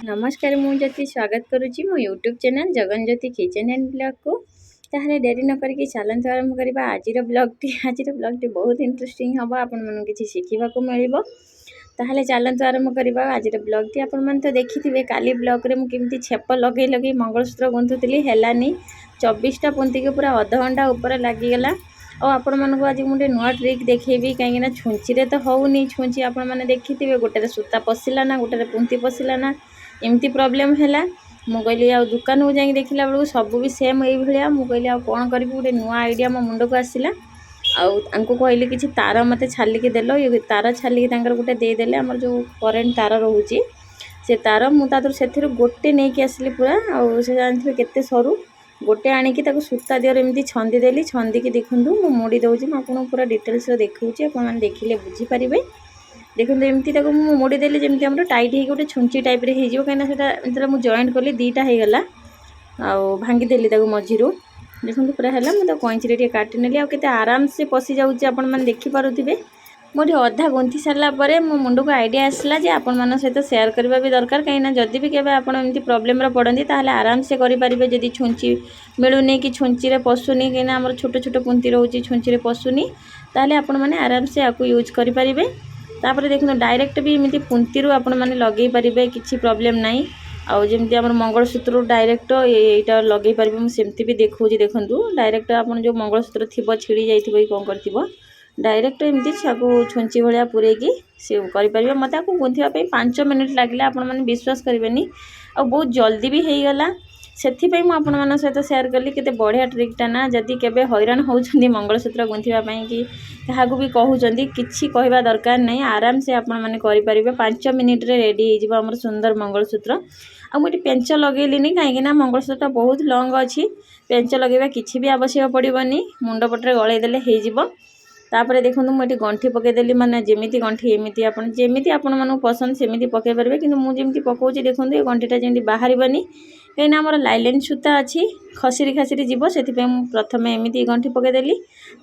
नमस्कार मुझे स्वागत करुच्ची मो YouTube channel Jagan Jyoti kitchen and blog को ताहले डेरी न करके चलते आरंभ करवा आज ब्लॉगटी बहुत इंटरेस्टिंग हम आपण मन किसी शिखा मिल ताहले चलते आरंभ करवा आज ब्लॉगटी आपण मन तो देखी काली ब्लॉग रे मुझे छेप लगे लगे मंगलसूत्र गुंथुली हेलानी 24टा पुंती के पूरा अध घंटा ऊपर लगिगला और आपण मानक आज मुझे नुआ ट्रिक देखेबी कहीं छुंची तो होनी छुंची आपण मैंने देखी थे गोटे सूता पशिला ना गोटे पुंती पशिला ना एमती प्रोब्लेम है मुझे आ दुकान को जाकि देखला बेलू सब भी सेम ये भाया मुझे आ कौन करी गोटे नुआ आइडिया मो मुंड को आसला आंको कहली कि तार मत छालिकी देल ये तार छालिकी गोटे देदेले आम जो करेन्ट तार रोचे से तार मुझे गोटे नहीं आसली पूरा आउ से जानते केते सरू गोटे आणिकी सूता दिवर एमती छंदीदेली छंदी देखूँ मुझे मुड़ी दूसरी आपको पूरा डिटेल्स देखा आप देखिले बुझीपारे देखो एमती मुड़ीदेली जमी आम टाइट हो गोटे छुंची टाइप हो कहीं मुझे जॉइंट कली दीटा हो गला भांगीदेली मझी देखो पूरा है मुझे कईची काटिनेली आते आराम से पशि जाऊँगी आपण देखिपे मोटे अधा गुंथी सारापर मो मुंड को आइडिया आसला जे आपण मान सहित सेयार करबा भी दरकार कहीं जदि भी केबे आपण एमती प्रॉब्लम रे पड़ती ताहले आराम से करि परिबे जदि छुंची मिलूनी कि छुंची रे पशुनी कहीं आमर छोट छोट पुंती रोची छुंची रे पशुनी ताहले आपण माने आराम से आकु यूज करि परिबे तापर देखो डायरेक्ट भी एमती पुंती रू आपण माने लगेई परिबे किछि प्रॉब्लम नाही आउ जमती आमर मंगलसूत्र डायरेक्ट एटा लगेई परिबे मु सेमती भी देखौजी देखंतु डायरेक्ट आपण जो मंगलसूत्र थिबो छिड़ी जाइथिबो कोन करथिबो डायरेक्ट एमती छाकू छुंची भाया पूरेकी सी करें मत गुंथापी 5 मिनिट लगे आपण मैंने विश्वास करेंगे आ बहुत जल्दी भी हो गला से आपण सहित सेयार कली केते बढ़िया ट्रिकटा ना जदि केबे हैरान होउछंदी मंगलसूत्र गुंथापी कि क्या भी कहते किसी कहवा दरकार नहीं आराम से आपण मैंने करें 5 मिनिट रे रेडी हो आम सुंदर मंगलसूत्र आ मुझे पेंच लगेली कहीं मंगलसूत्र बहुत लंग अच्छी पेंच लगेवा किसी भी आवश्यक पड़ोनी मुंड पटे गलईदेले हो तापर देखो मुझे गंठी पकईदेली माने जमीती गंठी एमती जमीती आपण मानू पसंद सेमती पकई पारे कि मुझे पकाऊँगी देखो ये गंठीटा जमी बाहर कहीं आमर लाइलेन सूता अच्छी खसीरी खासीरी जीव से प्रथम एमती गंठी पकईदेली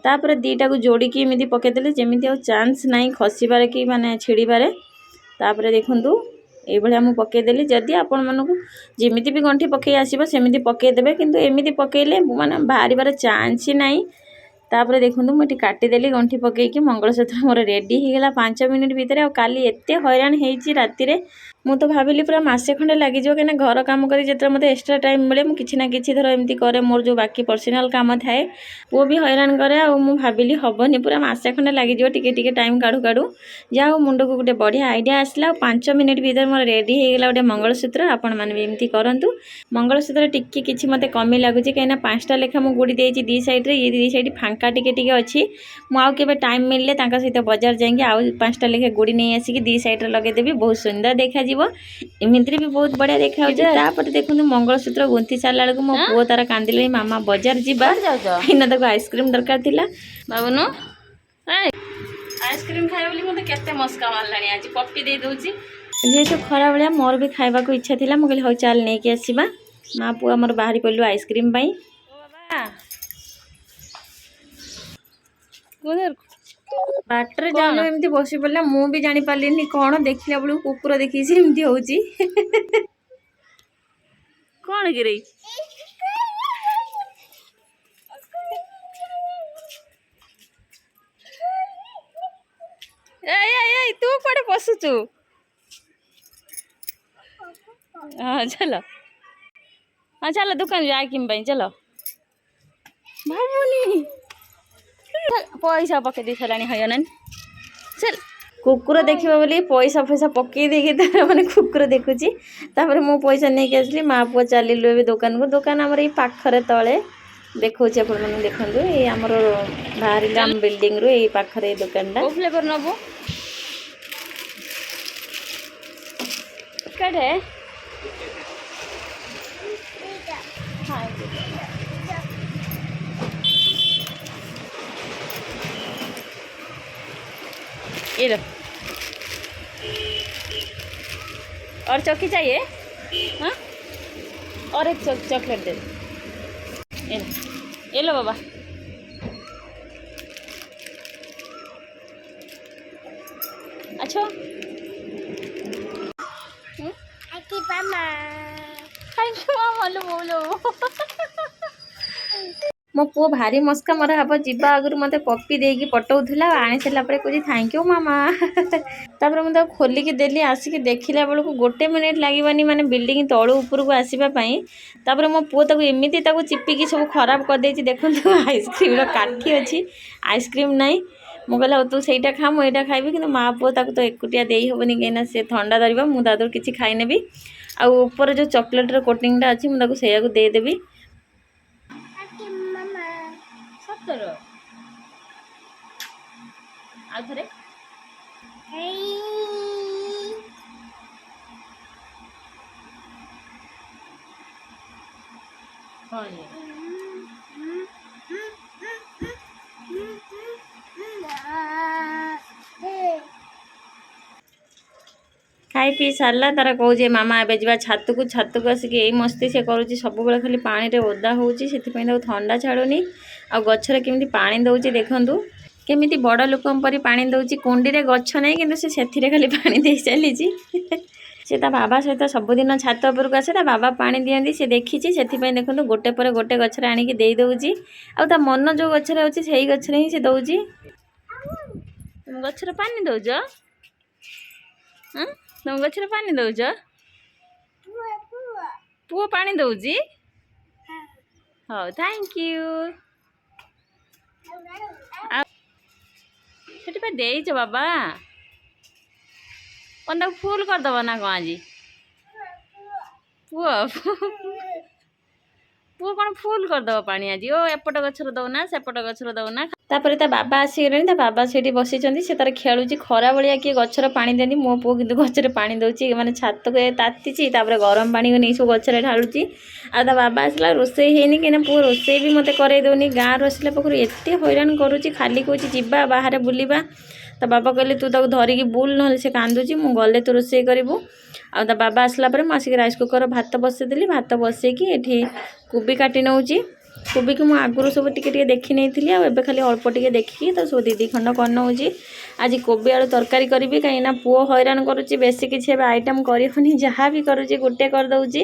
तापर दीटा को जोड़िकी एमती पकईदेली जमीती चांस ना खसबार कि माने छिड़बार तापर देखूँ ये मुझे पकईदेली जदि आपण मानक जमीती भी गंठी पकई आसो सेमती पकईदेवे किंतु एमती पकईले माने बाहर चांस ही नहीं तापर देखो मुझे काटिदेली गंठी पकईकी मंगलसूत्र मोर रेडी होगला 5 मिनिट भितर आ काली एते हैरान होती राति मु तो भाविली पूरा मसे खंडे लगे कहीं घर कम कर जो मत एक्सट्रा टाइम मिले मुझे किसी ना किसी थर एमती करे मोर जो बाकी पर्सनाल काम थाए वो भी हैरान करे आ भाविली हेनी पूरा मसे खंडे लगे टिके टाइम काढ़ू काढ़ू जहाँ मुंड को गोटे बढ़िया आइडिया आसला 5 मिनिट भीतर मोर रेडी होगला गोटे मंगलसूत्र आपण मैंने एमती करूँ मंगलसूत्र टिके किसी मत कमी लगुच कहीं 5टा लेखा मुझे गुड़ी देती दी साइड ये दी साइड फांका टिके अच्छी मुझे टाइम मिलले सहित बजार जाएंगे आउ 5टा लेखा गुड़ी नहीं आसिक दी साइड लगेदेवी बहुत सुंदर देखा एमती भी बहुत बढ़िया देखा देखो मंगलसूत्र गुंथी सारा बेलू मो पुओ तार कांदिले मामा बजार जीवा तक आइसक्रीम दरकार थिला बाबुनु आइसक्रीम खाए बोली मत केते मस्का मारला आज पप्पी दे दूची जेहेतु खरा बेलिया मोर भी खाइबा को इच्छा थिला मु कहली हौ चल नहीं कि आसीबा माँ पुआ मोर बाहरी पड़लु आइसक्रीम पाई बाटर जाऊँ एमती बस पड़ा मु भी जानी पार्ली कौन देखला बेलू कुकुर देखी एमती होची कौन कि तू कड़े पशुचु हाँ चलो हाँ चलो दुकान जा किम चलो भावुनी पैसा पकई दे सारा है चल कुकुर देखा बोली पैसा फैसा पकई देखे तार मैंने कुकुर देखुची तापर मु पैसा नहीं आसली माँ पुआ चलू ए दुकान को दुकान आमर ये पाखरे तले देखा मैंने देखूँ ये आमर बाहर आम बिल्डिंग रू ये पाखरे दुकानटा फ्लेवर नबू कड़े ये लो और चौकी चाहिए हाँ और एक चॉकलेट दे ये लो बाबा अच्छा मो पुओ भारी मस्का मरा हम जा आगु मत पपी देकी पटाऊला आनी सारा कहे थैंक यू मामा तापर मुझे खोलिकी देली आसिक देखला बेलू गोटे मिनिट लगे माने बिल्डिंग तलू उपरको आसवाई तापर मो पुओ तक एमती चिपिकी सब खराब करदे देखो आइसक्रीम काठी अच्छी आइसक्रीम नाई मुझे कहला तू सहीटा खा मुझा खाइबी कि माँ पुओ तो एकुटिया दे हेनी कहीं सी ठंडा धरवा मुझे किसी खाईनेबी आपर जो चॉकलेट कोटिंगटा अच्छी मुझे से देदेवी सतर आउे खाई पी सारा तार कहे मामा ए जा छत को आसिक यही मस्ती से करुँच सब खाली पानी रे ओदा होती ठंडा छाड़ुनी आ गचर केमी पानी दौर देखूँ केमी बड़ लोक परी पानी दौर कुंडी रे गछ नहीं कि से खाली पानी दे चली से बाबा सहित सबुदिन छात उपरको आसे बाबा पानी दियंती से देखी से देखो गोटे पर गोटे गचर आणिकी दे दौची आ मन जो गचर अच्छी से गचर ही से दौची तुम गचर पानी दौच तुम गचर पानी दौच पुओ पानी दौची हाँ थैंक यू सेठी देच बाबा कौन तक फुल करदब ना कौन आज पुओ पुओ कौन फुल करदब पानी आज ओ एपट गचर दौना सेपट गचर दौना तापर ता बाबा आसीगले बाबा से बसी से तार खेलुची खरा भाया किए गचर पानी देती मो पुओ कि गचर पानी दौची मैंने छात को ताती गरम पानी को नहीं सब गचर ढालुची आ बाबा आसला रोसई है कहीं पुओ रोसई भी मत कर दौनी गाँव आसला पाखु एत हैरान करुच्ची खाली कौच जा बाहर बुलवा तो बाबा कहले तू ताको धरिकी बुल ना से कांदुची मु गले तो रोसई करूँ आ बाबा आसला आसिक राइस कुकर भात बसईदेली भात बसईकी ये कोबी काटी नौची कोबी को मुझे आगुरी सब टे देखी नहीं आए खाली अल्प टे देखिकी तो सब दीदी खंड कर नौची आज कोबी आलू तरकारी करी कहीं पुओ हैरान करुच्ची बेसी किसी आइटम करनी जहाँ भी करुच्ची गोटे करदे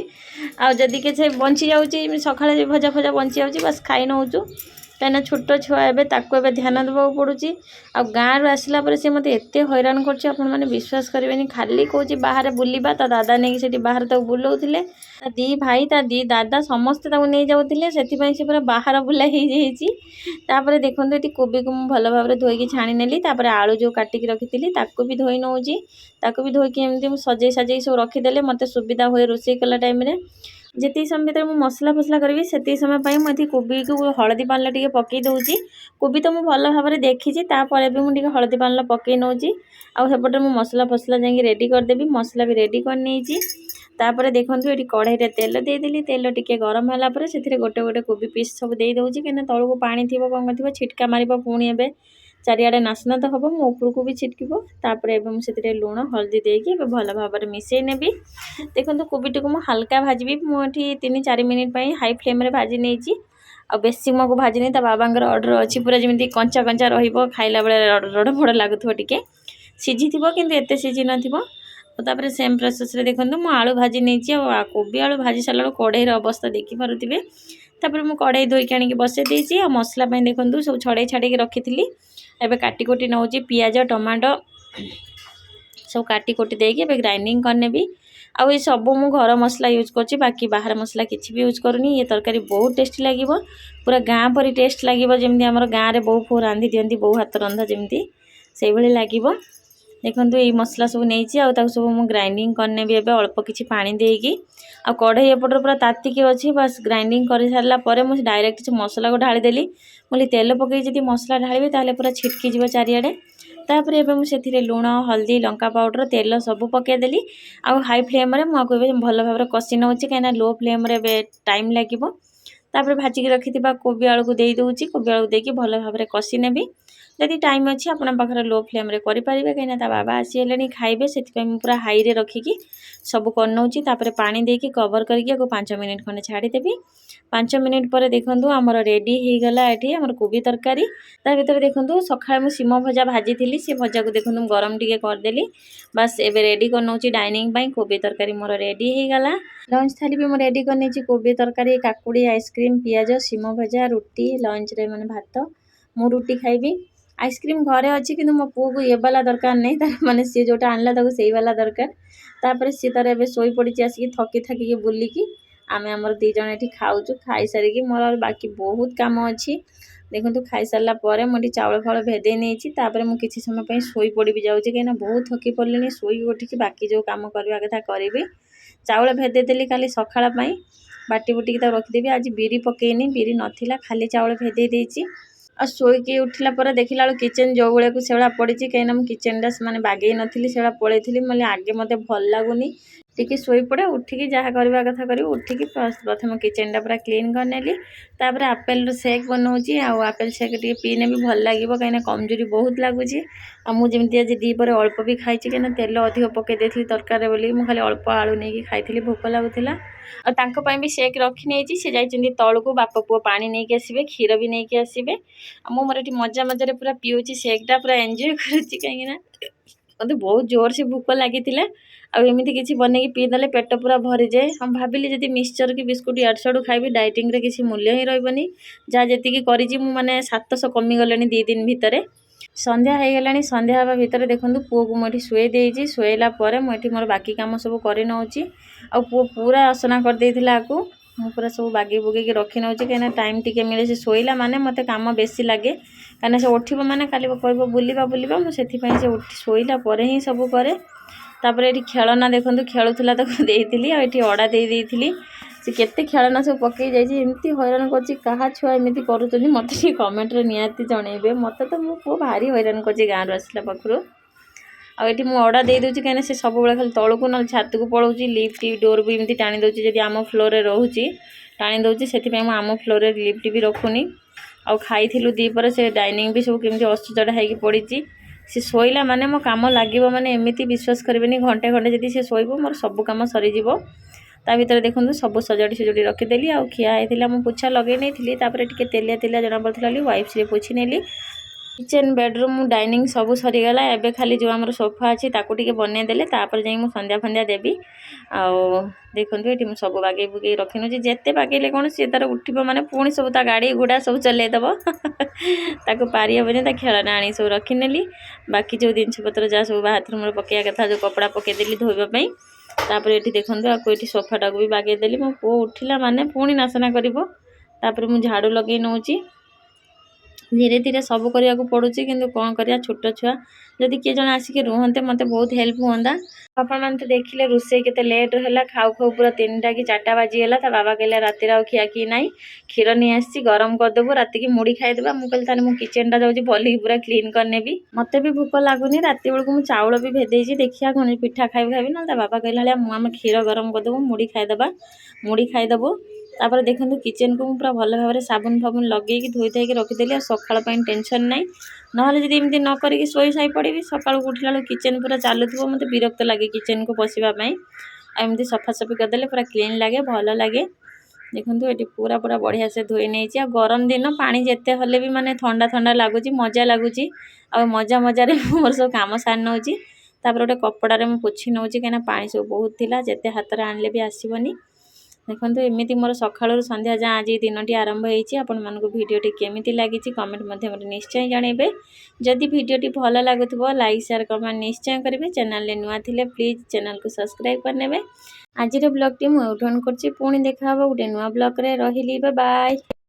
आदि किसी बंची जाऊँगी सका भजा फजा बंची जाऊँगी बस खाई नौचु कहीं छोट छुआ ए ध्यान देवा पड़ुची आ गाँव आसला सी मत एत हैरान कर विश्वास करेंगे खाली कौच बाहर बुलवा ता दादा नहीं से बाहर तक बुलाऊे दी भाई ता दी दादा समस्ते नहीं जाऊे से पूरा बाहर बुला हो देखो ये कोबी को मुझे भल भाव धोईकी छाणी नेली आलू जो काटिकी रखी ताकू भी धोई नौची ताकू भी धोईकी एमती सजे सजे सब रखीदे मत सुविधा हुए रोषे कला टाइम जी समय भर मुझे मसला फसला करी से समय मुझे कोबी को हलदी पानी टे पकई दूसरी कोबी तो मुझे भल भाव देखी भी मुझे हलदी पानी पकई नौची आउपटे मुझे मसला फसला जा रेडी करदेवी मसला भी रेडी कर देखो ये कढ़ाई में तेल देदेली तेल टिके गरम है से गोटे गोटे कोबी पीस सब दे दूसरी कहीं तौक पानी थी कौन थी छिटका मार पुणी ए चारिआडे नासना तो हम मो उपरको भी छिटकब से लुण हल्दी देकी भल भाव में मिसई नेबी देखो कोबीटी को मुझे हल्का भाजी मुझे 3-4 मिनिट हाई फ्लेम रे भाजी नहीं आ बेसी मो भाजी नहीं बाबांगर ऑर्डर अच्छी पूरा जमी कंचा कंचा खाइला बेले रड़ फड़ लगुव टे सीझी कि एत सीझी नपर सेम प्रोसेस रे देखो मुझे आलू भाजी नहीं कोबी आलू भाजी सारा कढ़ाई अवस्था देखिपे मुझे कढ़ाई धोईकी आनी बसई देती आ मसला देखो सब छड़े छाड़ी रखी एबे काटी कोटी नौची पियाज टमाटो सब काटी कोटी देकी ग्राइंडिंग करने भी आउ ये सब मु घर मसला यूज करची बाकी बाहर मसला किसी भी यूज करूनी ये तरकारी बहुत टेस्टी लगे पूरा गाँ परी टेस्ट लगे जमी आम गाँव में बो फो रांधि दिखती बो हाथ रंधा जमी से लगे देखो ये मसला सब नहीं सब मुझे ग्राइंडिंग करने भी अल्प किसी पानी देकी आ कढ़ई एपटर पूरा तातिकी अच्छी बस ग्राइंडिंग कर सारापर मुझे डायरेक्ट मसला को ढालीदेली मुझे तेल पकई मसला ढाली ताले पूरा छिटकी जी चारिआडे तापर एबे मुझे लुण हल्दी लंका पाउडर तेल सब पकईदेली आ हाई फ्लेम रे मुझे भल भाव कषि नौची कहीं लो फ्लेम रे टाइम लगे तापर भाजिकी रखी कोबी आलू को दे दूची कोबी आलू देकी भल भाव कषि नेबी जदि टाइम अच्छी आपण पाखे लो फ्लेम रे करेंगे कहीं बाबा आसीगले खाइबे से पूरा हाई रे रखिकी सब कर नौची पानी देकी कवर करके 5 मिनिट खंडे छाड़ीदेवी 5 ମିନିଟ୍ ପରେ ଦେଖନ୍ତୁ ଆମର ରେଡ଼ି ହେଇଗଲା ଏଠି ଆମର କୋବି ତରକାରୀ। ତା ଭିତରେ ଦେଖନ୍ତୁ ସକାଳେ ମୁଁ ସିମ ଭଜା ଭାଜିଥିଲି, ସେ ଭଜାକୁ ଦେଖନ୍ତୁ ମୁଁ ଗରମ ଟିକେ କରିଦେଲି। ବାସ୍ ଏବେ ରେଡ଼ି କରିନେଉଛି ଡାଇନିଂ ପାଇଁ। କୋବି ତରକାରୀ ମୋର ରେଡ଼ି ହେଇଗଲା। ଲଞ୍ଚ ଥାଲି ବି ମୁଁ ରେଡ଼ି କରିନେଇଛି। କୋବି ତରକାରୀ, କାକୁଡ଼ି, ଆଇସ୍କ୍ରିମ୍, ପିଆଜ, ସିମ ଭଜା, ରୁଟି। ଲଞ୍ଚରେ ମାନେ ଭାତ, ମୁଁ ରୁଟି ଖାଇବି। ଆଇସ୍କ୍ରିମ୍ ଘରେ ଅଛି କିନ୍ତୁ ମୋ ପୁଅକୁ ଏ ବାଲା ଦରକାର ନାହିଁ, ତାର ମାନେ ସିଏ ଯେଉଁଟା ଆଣିଲା ତାକୁ ସେଇ ବାଲା ଦରକାର। ତାପରେ ସିଏ ତାର ଏବେ ଶୋଇପଡ଼ିଛି ଆସିକି ଥକି ଥାକିକି ବୁଲିକି। ଆମେ ଆମର 2 ଜଣ ଏଠି ଖାଉଛୁ। ଖାଇସାରିକି ମୋର ବାକି ବହୁତ କାମ ଅଛି। ଦେଖନ୍ତୁ ଖାଇସାରିଲା ପରେ ମୁଁ ଏଠି ଚାଉଳ ଫାଉଳ ଭେଦେଇ ନେଇଛି। ତାପରେ ମୁଁ କିଛି ସମୟ ପାଇଁ ଶୋଇପଡ଼ିବି ଯାଉଛି, କାହିଁକିନା ବହୁତ ଥକି ପଡ଼ିଲିଣି। ଶୋଇକି ଉଠିକି ବାକି ଯେଉଁ କାମ କରିବା କଥା କରିବି। ଚାଉଳ ଭେଦେଇ ଦେଲି କାଲି ସକାଳ ପାଇଁ, ବାଟି ବୁଟିକି ତାକୁ ରଖିଦେବି। ଆଜି ବିରି ପକେଇନି, ବିରି ନଥିଲା, ଖାଲି ଚାଉଳ ଭେଦେଇ ଦେଇଛି। ଆଉ ଶୋଇକି ଉଠିଲା ପରେ ଦେଖିଲା ବେଳକୁ କିଚେନ୍ ଯେଉଁ ଭଳିଆକୁ ସେଭଳିଆ ପଡ଼ିଛି, କାହିଁକିନା ମୁଁ କିଚେନ୍ଟା ମାନେ ବାଗେଇ ନଥିଲି, ସେଭଳିଆ ପଳେଇଥିଲି। ମାନେ ଆଗେ ମୋତେ ଭଲ ଲାଗୁନି, ଟିକେ ଶୋଇପଡ଼େ, ଉଠିକି ଯାହା କରିବା କଥା କରିବି। ଉଠିକି ପ୍ରଥମେ କିଚେନ୍ଟା ପୁରା କ୍ଲିନ୍ କରିନେଲି। ତାପରେ ଆପେଲର ସେକ୍ ବନାଉଛି। ଆଉ ଆପେଲ ସେକ୍ ଟିକେ ପିଇଲେ ବି ଭଲ ଲାଗିବ, କାହିଁକିନା କମଜୋରି ବହୁତ ଲାଗୁଛି। ଆଉ ମୁଁ ଯେମିତି ଆଜି ଦ୍ୱିପହରେ ଅଳ୍ପ ବି ଖାଇଛି, କାହିଁକିନା ତେଲ ଅଧିକ ପକାଇ ଦେଇଥିଲି ତରକାରୀରେ ବୋଲି। ମୁଁ ଖାଲି ଅଳ୍ପ ଆଳୁ ନେଇକି ଖାଇଥିଲି, ଭୋକ ଲାଗୁଥିଲା। ଆଉ ତାଙ୍କ ପାଇଁ ବି ସେକ୍ ରଖିନେଇଛି। ସେ ଯାଇଛନ୍ତି ତଳକୁ, ବାପ ପୁଅ ପାଣି ନେଇକି ଆସିବେ, କ୍ଷୀର ବି ନେଇକି ଆସିବେ। ଆଉ ମୁଁ ମୋର ଏଠି ମଜା ମଜାରେ ପୁରା ପିଉଛି ସେକ୍ଟା, ପୁରା ଏନ୍ଜୟ କରୁଛି, କାହିଁକିନା ମୋତେ ବହୁତ ଜୋରସେ ଭୋକ ଲାଗିଥିଲା। ଆଉ ଏମିତି କିଛି ବନେଇକି ପିଇଦେଲେ ପେଟ ପୁରା ଭରିଯାଏ। ମୁଁ ଭାବିଲି ଯଦି ମିକ୍ସଚର କି ବିସ୍କୁଟ୍ ଇଆଡ଼ୁ ସିଆଡ଼ୁ ଖାଇବି, ଡାଇଟିଂରେ କିଛି ମୂଲ୍ୟ ହିଁ ରହିବନି। ଯାହା ଯେତିକି କରିଛି ମୁଁ ମାନେ 700 କମିଗଲେଣି 2 ଦିନ ଭିତରେ। ସନ୍ଧ୍ୟା ହେଇଗଲାଣି। ସନ୍ଧ୍ୟା ହେବା ଭିତରେ ଦେଖନ୍ତୁ ପୁଅକୁ ମୁଁ ଏଠି ଶୁଆଇ ଦେଇଛି। ଶୋଇଲା ପରେ ମୁଁ ଏଠି ମୋର ବାକି କାମ ସବୁ କରିନେଉଛି। ଆଉ ପୁଅ ପୁରା ଅସନା କରିଦେଇଥିଲା ଆକୁ। ମୁଁ ପୁରା ସବୁ ବାଗେଇ ବୁଗେଇକି ରଖିନେଉଛି, କାହିଁକିନା ଟାଇମ୍ ଟିକେ ମିଳେ। ସେ ଶୋଇଲା ମାନେ ମୋତେ କାମ ବେଶୀ ଲାଗେ, କାହିଁକିନା ସେ ଉଠିବ ମାନେ କାଲି କହିବ ବୁଲିବା ବୁଲିବା। ମୁଁ ସେଥିପାଇଁ ସେ ଶୋଇଲା ପରେ ହିଁ ସବୁ କରେ। ତାପରେ ଏଠି ଖେଳନା ଦେଖନ୍ତୁ ଖେଳୁଥିଲା, ତାକୁ ଦେଇଥିଲି। ଆଉ ଏଠି ଅଡ଼ା ଦେଇଥିଲି। ସେ କେତେ ଖେଳନା ସବୁ ପକେଇ ଯାଇଛି, ଏମିତି ହଇରାଣ କରୁଛି। କାହା ଛୁଆ ଏମିତି କରୁଛନ୍ତି ମୋତେ ଟିକେ କମେଣ୍ଟରେ ନିହାତି ଜଣେଇବେ। ମୋତେ ତ ମୋ ପୁଅ ଭାରି ହଇରାଣ କରୁଛି ଗାଁରୁ ଆସିଲା ପାଖରୁ। ଆଉ ଏଠି ମୁଁ ଅଡ଼ା ଦେଇଦେଉଛି, କାହିଁକିନା ସେ ସବୁବେଳେ ଖାଲି ତଳକୁ ନହେଲେ ଛାତକୁ ପଳାଉଛି। ଲିଫ୍ଟ ଡୋର୍ ବି ଏମିତି ଟାଣି ଦେଉଛି, ଯଦି ଆମ ଫ୍ଲୋରରେ ରହୁଛି ଟାଣି ଦେଉଛି। ସେଥିପାଇଁ ମୁଁ ଆମ ଫ୍ଲୋରରେ ଲିଫ୍ଟ ବି ରଖୁନି। ଆଉ ଖାଇଥିଲୁ ଦ୍ୱିପହରେ, ସେ ଡାଇନିଂ ବି ସବୁ କେମିତି ଅସୁଚଡ଼ା ହେଇକି ପଡ଼ିଛି। ସେ ଶୋଇଲା ମାନେ ମୋ କାମ ଲାଗିବ, ମାନେ ଏମିତି ବିଶ୍ୱାସ କରିବେନି, ଘଣ୍ଟେ ଘଣ୍ଟେ ଯଦି ସେ ଶୋଇବ ମୋର ସବୁ କାମ ସରିଯିବ। ତା ଭିତରେ ଦେଖନ୍ତୁ ସବୁ ସଜାଡ଼ି ରଖିଦେଲି। ଆଉ ଖିଆ ହେଇଥିଲା, ମୁଁ ପୋଛା ଲଗାଇ ନେଇଥିଲି। ତାପରେ ଟିକେ ତେଲିଆ ତେଲିଆ ଜଣାପଡ଼ୁଥିଲା ବୋଲି ୱାଇପ୍ସରେ ପୋଛି ନେଲି। କିଚେନ୍, ବେଡ଼ରୁମ୍, ଡାଇନିଂ ସବୁ ସରିଗଲା। ଏବେ ଖାଲି ଯେଉଁ ଆମର ସୋଫା ଅଛି ତାକୁ ଟିକେ ବନେଇ ଦେଲେ ତାପରେ ଯାଇ ମୁଁ ସନ୍ଧ୍ୟା ଫନ୍ଧ୍ୟା ଦେବି। ଆଉ ଦେଖନ୍ତୁ ଏଠି ମୁଁ ସବୁ ବାଗେଇ ବୁଗେଇ ରଖିନେଉଛି। ଯେତେ ବାଗେଇଲେ କ'ଣ, ସିଏ ତାର ଉଠିବ ମାନେ ପୁଣି ସବୁ ତା ଗାଡ଼ି ଗୁଡ଼ା ସବୁ ଚଲେଇ ଦେବ। ତାକୁ ପାରି ହେବନି। ତା ଖେଳନା ଆଣି ସବୁ ରଖିନେଲି। ବାକି ଯେଉଁ ଜିନିଷପତ୍ର ଯାହା ସବୁ ବାଥରୁମ୍ରେ ପକାଇବା କଥା, ଯେଉଁ କପଡ଼ା ପକାଇଦେଲି ଧୋଇବା ପାଇଁ। ତାପରେ ଏଠି ଦେଖନ୍ତୁ ଆକୁ ଏଠି ସୋଫାଟାକୁ ବି ବାଗେଇ ଦେଲି। ମୋ ପୁଅ ଉଠିଲା ମାନେ ପୁଣି ନାସନା କରିବ। ତାପରେ ମୁଁ ଝାଡ଼ୁ ଲଗାଇ ନେଉଛି। ଧୀରେ ଧୀରେ ସବୁ କରିବାକୁ ପଡ଼ୁଛି, କିନ୍ତୁ କ'ଣ କରିବା, ଛୋଟ ଛୁଆ। ଯଦି କିଏ ଜଣେ ଆସିକି ରୁହନ୍ତେ ମୋତେ ବହୁତ ହେଲ୍ପ ହୁଅନ୍ତା। ଆପଣମାନେ ତ ଦେଖିଲେ ରୋଷେଇ କେତେ ଲେଟ୍ ହେଲା। ଖାଉ ଖାଉ ପୁରା 3ଟା କି 4ଟା ବାଜିଗଲା। ତା ବାବା କହିଲେ ରାତିରେ ଆଉ ଖିଆଖିଇ ନାହିଁ, କ୍ଷୀର ନେଇ ଆସିଛି, ଗରମ କରିଦେବୁ, ରାତିକି ମୁଢ଼ି ଖାଇଦେବା। ମୁଁ କହିଲି ତାହେଲେ ମୁଁ କିଚେନ୍ଟା ଯାଉଛି ଭଲିକି ପୁରା କ୍ଲିନ୍ କରିନେବି। ମୋତେ ବି ଭୋକ ଲାଗୁନି। ରାତି ବେଳକୁ ମୁଁ ଚାଉଳ ବି ଭେଦେଇଛି, ଦେଖିବା କ'ଣ ପିଠା ଖାଇବି ନହେଲେ ତା ବାବା କହିଲା ଭଳିଆ ଆମେ କ୍ଷୀର ଗରମ କରିଦେବୁ, ମୁଢ଼ି ଖାଇଦେବା, ମୁଢ଼ି ଖାଇଦେବୁ। ତାପରେ ଦେଖନ୍ତୁ କିଚେନ୍କୁ ମୁଁ ପୁରା ଭଲ ଭାବରେ ସାବୁନ ଫାବୁନ ଲଗେଇକି ଧୋଇ ଧାଇକି ରଖିଦେଲି। ଆଉ ସକାଳ ପାଇଁ ଟେନସନ୍ ନାହିଁ। ନହେଲେ ଯଦି ଏମିତି ନ କରିକି ଶୋଇ ପଡ଼ିବି, ସକାଳକୁ ଉଠିଲା ବେଳକୁ କିଚେନ୍ ପୁରା ଚାଲୁଥିବ, ମୋତେ ବିରକ୍ତ ଲାଗେ କିଚେନ୍କୁ ପଶିବା ପାଇଁ। ଆଉ ଏମିତି ସଫାସଫି କରିଦେଲେ ପୁରା କ୍ଲିନ୍ ଲାଗେ, ଭଲ ଲାଗେ। ଦେଖନ୍ତୁ ଏଠି ପୁରା ବଢ଼ିଆ ସେ ଧୋଇ ନେଇଛି। ଆଉ ଗରମ ଦିନ ପାଣି ଯେତେ ହେଲେ ବି ମାନେ ଥଣ୍ଡା ଥଣ୍ଡା ଲାଗୁଛି, ମଜା ଲାଗୁଛି। ଆଉ ମଜାରେ ମୋର ସବୁ କାମ ସାରି ନେଉଛି। ତାପରେ ଗୋଟେ କପଡ଼ାରେ ମୁଁ ପୋଛି ନେଉଛି, କାହିଁକିନା ପାଣି ସବୁ ବହୁତ ଥିଲା, ଯେତେ ହାତରେ ଆଣିଲେ ବି ଆସିବନି। ଦେଖନ୍ତୁ ଏମିତି ମୋର ସକାଳରୁ ସନ୍ଧ୍ୟା ଯାଏଁ ଆଜି ଦିନଟି ଆରମ୍ଭ ହେଇଛି। ଆପଣମାନଙ୍କୁ ଭିଡ଼ିଓଟି କେମିତି ଲାଗିଛି କମେଣ୍ଟ ମାଧ୍ୟମରେ ନିଶ୍ଚୟ ଜଣାଇବେ। ଯଦି ଭିଡ଼ିଓଟି ଭଲ ଲାଗୁଥିବ ଲାଇକ୍, ସେୟାର, କମେଣ୍ଟ ନିଶ୍ଚୟ କରିବେ। ଚ୍ୟାନେଲରେ ନୂଆ ଥିଲେ ପ୍ଲିଜ୍ ଚ୍ୟାନେଲକୁ ସବସ୍କ୍ରାଇବ୍ କରିନେବେ। ଆଜିର ବ୍ଲଗ୍ଟି ମୁଁ ଏଇଠୁ ଏଣ୍ଡ କରୁଛି। ପୁଣି ଦେଖା ହେବ ଗୋଟେ ନୂଆ ବ୍ଲଗ୍ରେ। ରହିଲି, ବାଏ ବାଏ।